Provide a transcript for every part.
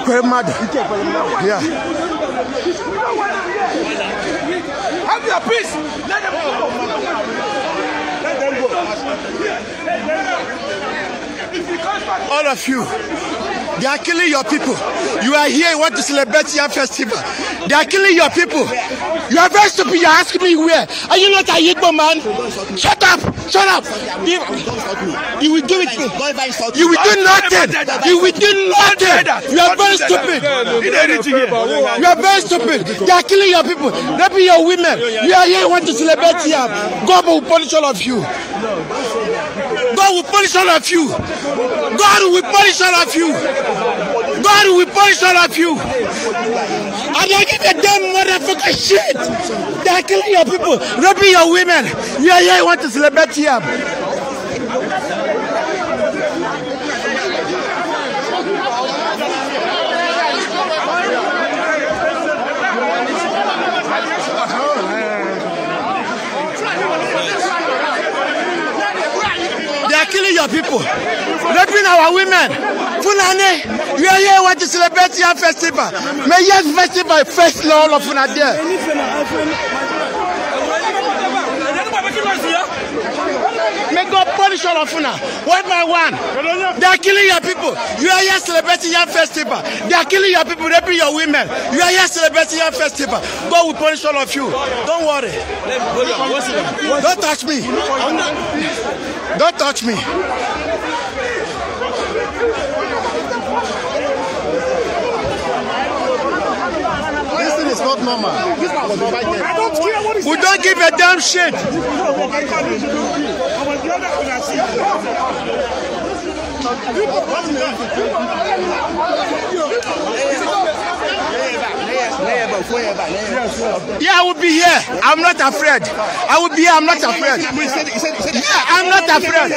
Chairman, yeah. Have your peace. Let them go. All of you, they are killing your people. You are here, you want to celebrate your festival. They are killing your people. You are very stupid. You are asking me where. Are you not a Igbo man? Shut up! Shut up! You will do it. You will do nothing. You will do nothing. You are very stupid. You are very stupid. They are killing your people. Raping your women. You are here, you want to celebrate here. God will punish all of you. God will punish all of you. God will punish all of you. God will punish all of you. I don't give a damn motherfucker shit. They are killing your people, raping your women. You are here, you want to celebrate here. They are killing your people, raping our women. Fulani, you are here want to celebrate your festival. May your festival first law of Funade. May God punish all of you one by one. They are killing your people. You are here celebrating your festival. They are killing your people, raping your women. You are here celebrating your festival. God will punish all of you. Don't worry. Don't touch me. Don't touch me. This thing is not normal. We don't give a damn shit. Yeah, I will be here. I'm not afraid. I will be here. I'm not afraid. Yeah, I'm not afraid.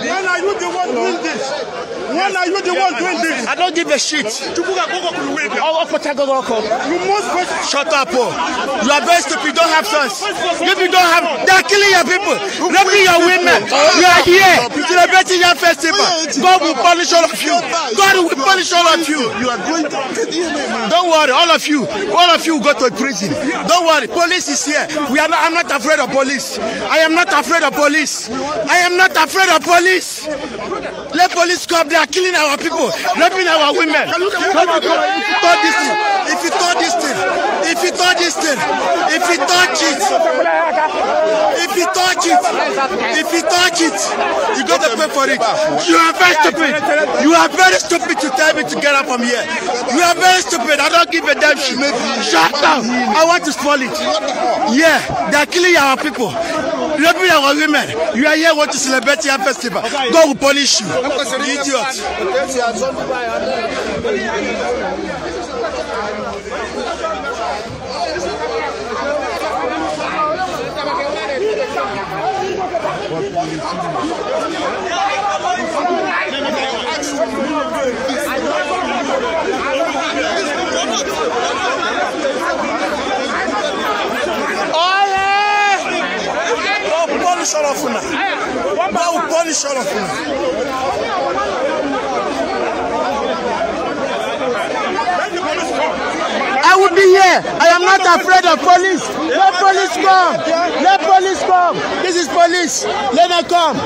When are you the one doing this? When are you the one doing this? I don't give a shit. You must shut up, oh. You are very stupid. You don't have sense. You don't have. They are killing your people, raping your women. You are here celebrating your festival. God will punish all of you. God will punish all of you. You are going to. Don't worry, all of you go to prison. Don't worry, police is here. I'm not afraid of police. I am not afraid of police. I am not afraid of police. Let police come. They are killing our people, raping our women. If you touch this thing, if you touch it, you got to pay for it. You are very stupid. You are very stupid to tell me to get up from here. You are very stupid. I don't give a damn shit. Shut up. I want to spoil it. Yeah, they are killing our people, raping our women. You are here want to celebrate your festival. God will punish you. Idiot. Punish all of you. God will punish all of you. I will be here. I am not afraid of police. Let police come. Let police come. This is police. Let them come.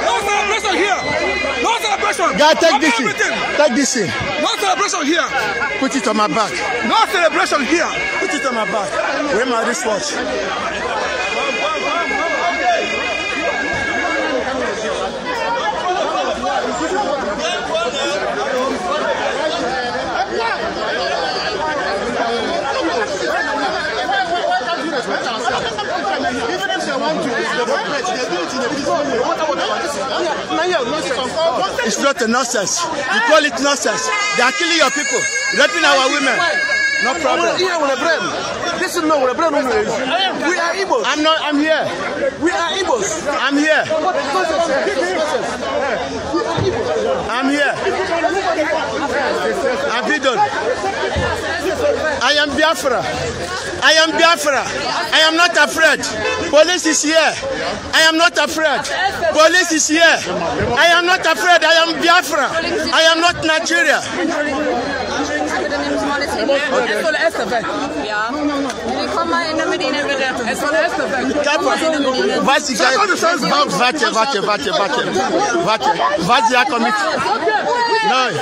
No celebration here. No celebration. Guy, take this in. Take this in. No celebration here. Put it on my back. No celebration here. Put it on my back. Wear my wristwatch. Even if they want to, they do it in a peaceful way. It's not a nonsense. You call it nonsense. They are killing your people, raping our women. No problem. This is no problem. We are Igbos. I'm here. We are Igbos. I'm here. I'm here. Have you done? I am Biafra. I am Biafra. I am not afraid. Police is here. I am not afraid. Police is here. I am not afraid. I am Biafra. I am not Nigeria. Ja. Willkommen in der Medina bitte. Es soll erst weg. Was ich warte. Was ja kommt? Nein.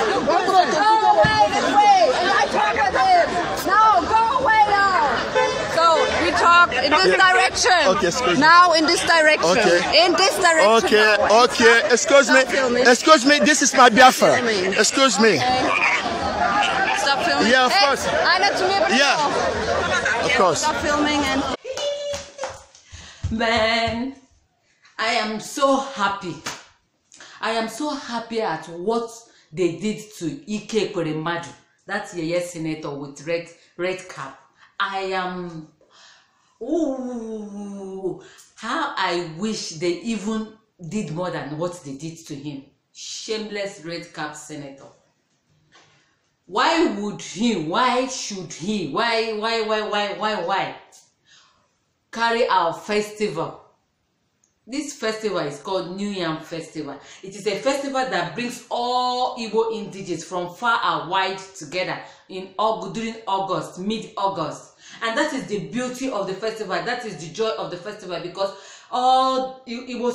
We talk in this direction. Okay, excuse me. Now in this direction. Okay. In this direction. Okay. Excuse me. Excuse me. This is my Biafra. Excuse me. Stop filming. Yeah, of course. Yeah. Of course. Stop filming and. Man, I am so happy. I am so happy at what they did to Ike Ekweremadu, that Yeye senator with red cap. I am. Ooh, how I wish they even did more than what they did to him. Shameless red cap senator. Why should he carry our festival? This festival is called New Yam Festival. It is a festival that brings all Igbo indigenes from far and wide together in during August, mid-August. And that is the beauty of the festival. That is the joy of the festival, because all Igbo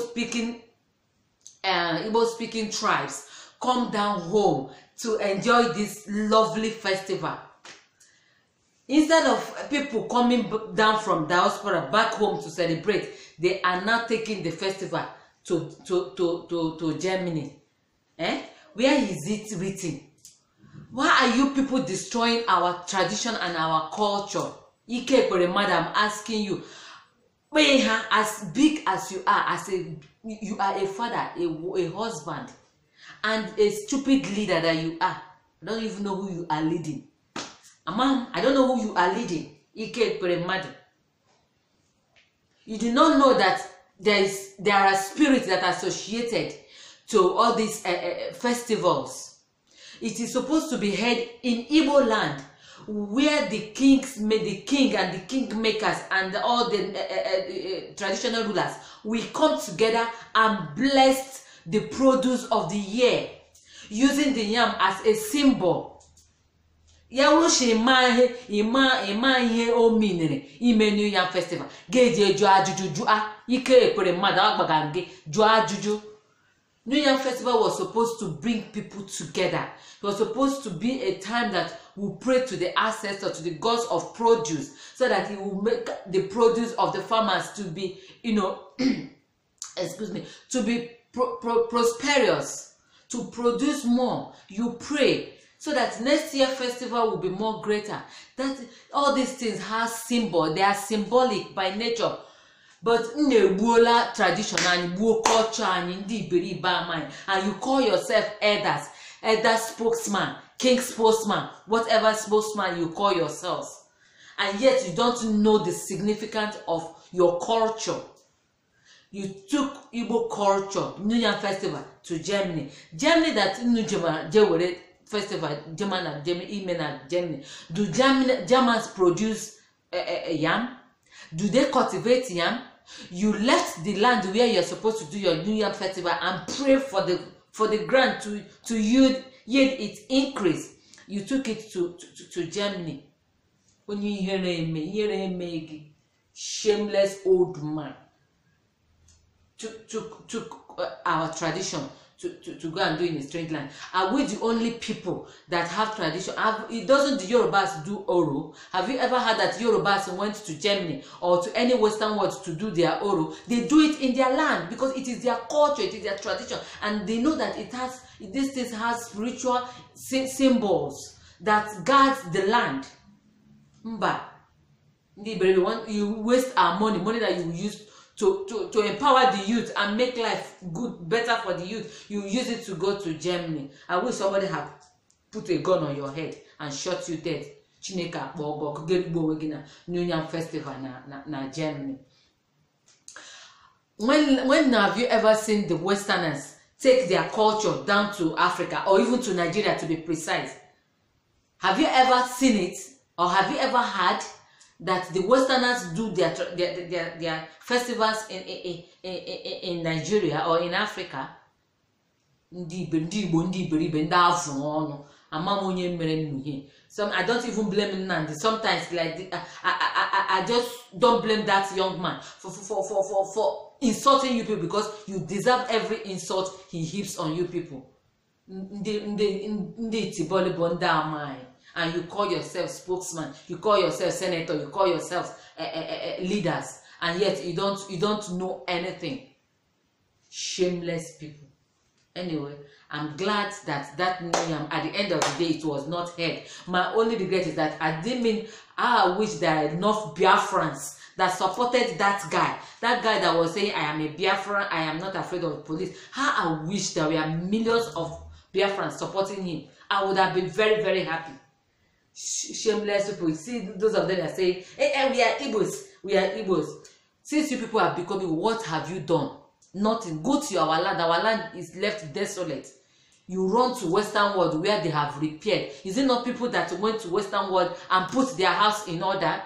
speaking tribes come down home to enjoy this lovely festival. Instead of people coming down from diaspora back home to celebrate, they are now taking the festival to Germany. Where is it written? Why are you people destroying our tradition and our culture? Ike Ekweremadu, I'm asking you, as big as you are, you are a father, a husband, and a stupid leader that you are. I don't even know who you are leading. Mom, I don't know who you are leading. Ike Ekweremadu. You do not know that there are spirits that are associated to all these festivals. It is supposed to be held in Igbo land, where the king and the kingmakers and all the traditional rulers will come together and bless the produce of the year, using the yam as a symbol. Yawushi ima ihe o minere ime New Yam Festival. Geje ju ajuju Ike Ekweremadu agbagange ju ajuju. New Yam Festival was supposed to bring people together. It was supposed to be a time that we pray to the ancestors, to the gods of produce, so that it will make the produce of the farmers to be, to be prosperous, to produce more. You pray so that next year festival will be more greater. That all these things have symbol. They are symbolic by nature. But Nnebuola tradition and Igbo culture and and you call yourself elder spokesman, king spokesman, whatever spokesman you call yourselves, and yet you don't know the significance of your culture. You took Igbo culture, New Yam Festival, to Germany. Germany that Germany festival, Germany. Do Germans produce yam? Do they cultivate yam? You left the land where you're supposed to do your New Yam Festival and pray for the ground to yield its increase. You took it to Germany. When you hear shameless old man took our tradition to go and do in a strange land. Are we the only people that have tradition? Doesn't the Yorubas do Oro? Have you ever heard that Yorubas went to Germany or to any Western world to do their Oro? They do it in their land because it is their culture, it is their tradition, and they know that these things has spiritual symbols that guards the land. Mba, you waste our money that you use to empower the youth and make life better for the youth. You use it to go to Germany. I wish somebody had put a gun on your head and shot you dead. Chineka Bogo Gerigbo New Yam Festival na Germany. When have you ever seen the Westerners take their culture down to Africa or even to Nigeria, to be precise? Have you ever seen it, or have you ever heard that the Westerners do their festivals in Nigeria or in Africa? Some, I don't even blame Nandi. Sometimes, like I just don't blame that young man for insulting you people, because you deserve every insult he heaps on you people. And you call yourself spokesman, you call yourself senator, you call yourself leaders, and yet you don't know anything. Shameless people. Anyway, I'm glad that Niyam, at the end of the day, it was not heard. My only regret is that I didn't mean, I wish there are enough Biafrans that supported that guy that was saying, I am a Biafran, I am not afraid of the police. How I wish there were millions of Biafrans supporting him. I would have been very, very happy. Shameless people. You see, those of them that say, hey, we are Igbos, we are Igbos. Since you people are becoming, what have you done? Nothing. Go to our land. Our land is left desolate. You run to Western world where they have repaired. Is it not people that went to Western world and put their house in order?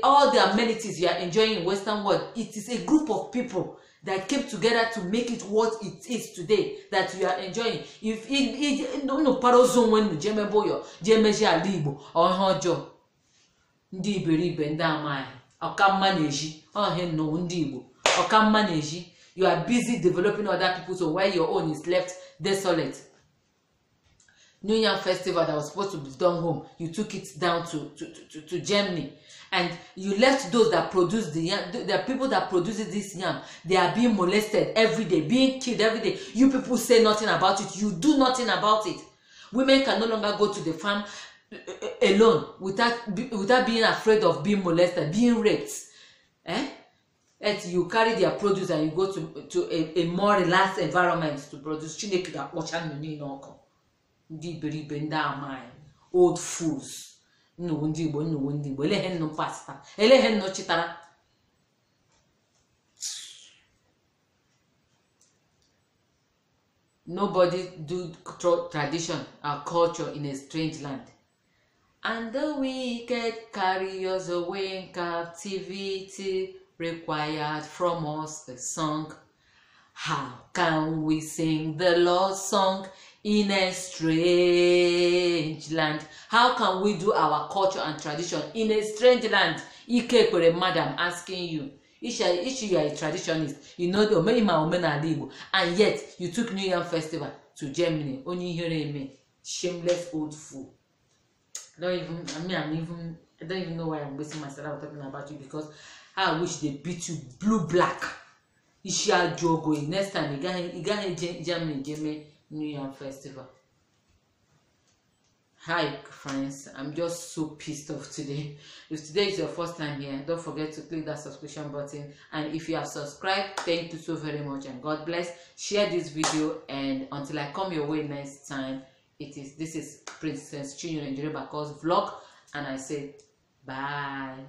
All the amenities you are enjoying in Western world, it is a group of people that came together to make it what it is today that you are enjoying. If no parozon when jemeboyo jemeji alibo or hojo ndi iberibe ndamai okammaneji ohen no ndi Igbo okammaneji. You are busy developing other people, so where your own is left desolate. New Yam Festival that was supposed to be done home, you took it down to Germany, and you left those that produce the yam. The people that produce this yam, they are being molested every day, being killed every day. You people say nothing about it. You do nothing about it. Women can no longer go to the farm alone without being afraid of being molested, being raped. You carry their produce and you go to a more relaxed environment to produce. Old fools. Nobody do tradition or culture in a strange land. And the wicked carry us away in captivity, required from us a song. How can we sing the Lord's song in a strange land? How can we do our culture and tradition in a strange land? Ikekere, madam, asking you. You are a traditionist. You know the Igbo, and yet you took New Yam Festival to Germany. Only hearing me, shameless old fool. I don't even know why I'm wasting myself talking about you, because I wish they beat you blue black. Isha Jogo. Next time you got Germany New Yam Festival. Hi friends, I'm just so pissed off today. If today is your first time here, don't forget to click that subscription button, and if you have subscribed, thank you so very much and God bless. Share this video, and until I come your way next time, this is Princess Chinyere Njirebako's vlog, and I say bye.